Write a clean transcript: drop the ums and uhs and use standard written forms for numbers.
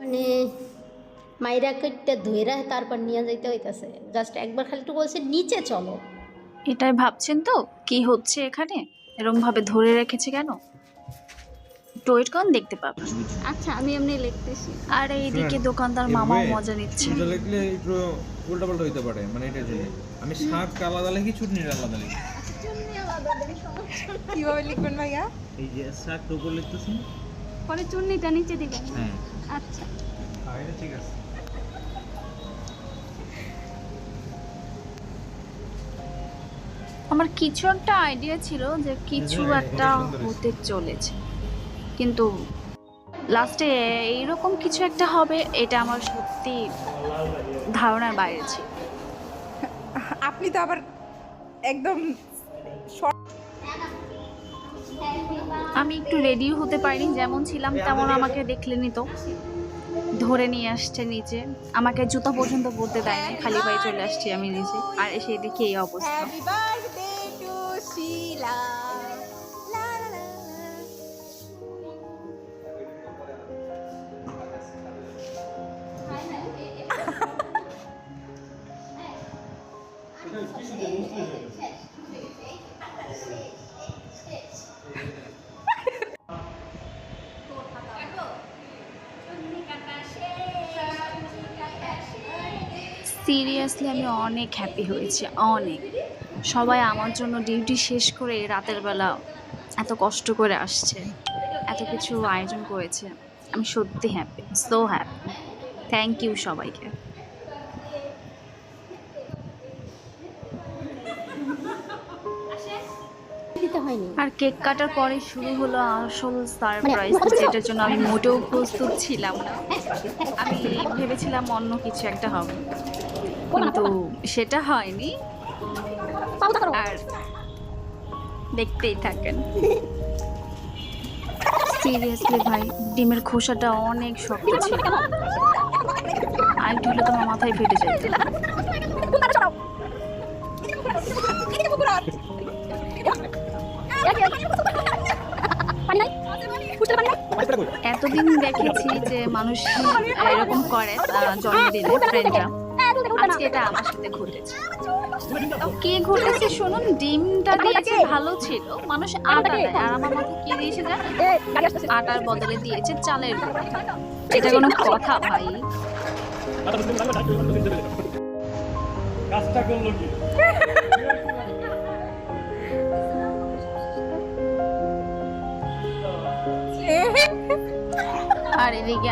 মানে মাইরা কেটে ধইরা তারপর নিয়ে যাইতে হইতাছে। জাস্ট একবার খালি একটু বলছে নিচে চলো। এটাই ভাবছেন তো কি হচ্ছে এখানে, এরকম ভাবে ধরে রেখেছে কেন? একটু ওয়েট করুন, দেখতে পাবেন। আচ্ছা আমি এমনি লিখতেছি। আর এইদিকে দোকানদার মামাও মজা নিচ্ছে। এটা লিখলে একটু উল্টা পাল্টা হইতে পারে, মানে এটার জন্য আমি শাক আলাদা লিখি, চুটনির আলাদা লিখি। কিভাবে লিখবেন ভাইয়া? এই যে শাকটা উপর লিখতেছি, পরে চুন্নিটা নিচে দিবেন। হ্যাঁ আচ্ছা এটা ঠিক আছে। আমার কিছু একটা আইডিয়া ছিল যে কিছু একটা হতে চলেছে, কিন্তু লাস্টে এইরকম কিছু একটা হবে এটা আমার সত্যি ধারণার বাইরে ছিল। আপনি তো আবার একদম আমি একটু রেডিও হতে পারিনি, যেমন ছিলাম তেমন আমাকে দেখলেনি তো, ধরে নিয়ে আসছে নিচে, আমাকে জুতা পর্যন্ত পরতে দেয়নি, খালি পায়ে চলে আসছি আমি নিচে, আর এসে দেখি এই অবস্থা। হ্যাপি বার্থডে টু শিলা। লা লা লা লা। সিরিয়াসলি আমি অনেক হ্যাপি হয়েছি, অনেক। সবাই আমার জন্য ডিউটি শেষ করে রাতের বেলা এত কষ্ট করে আসছে, এত কিছু আয়োজন করেছে। আমি সত্যি happy, so happy. Thank you সবাইকে। দিতে হয়নি। আর কেক কাটার পরে শুরু হলো আসল সারপ্রাইজ, যেটার জন্য আমি মোটেও প্রস্তুত ছিলাম না। আমি ভেবেছিলাম অন্য কিছু একটা হবে, কিন্তু সেটা হয়নি। আর দেখতেই থাকেন। সিরিয়াসলি ভাই, ডিমের খোসাটা অনেক শক্ত ছিল, আরেকটু হলে তো আমার মাথায় ফেটে যেত। এতদিন দেখেছি যে মানুষ এরকম করে জন্মদিনে ফ্রেন্ডরা, আজকে এটা আমার সাথে ঘটেছে। কি ঘটেছে শুনুন, ডিমটা দিয়েছে ভালো ছিল, মানুষ আটা দেয়, আর আমার মাকে কি দিয়েছে জানেন? আটার বদলে দিয়েছে চালের গুঁড়ো। এটা কোনো কথা ভাই? কাজটা করলো কি? আর এদিকে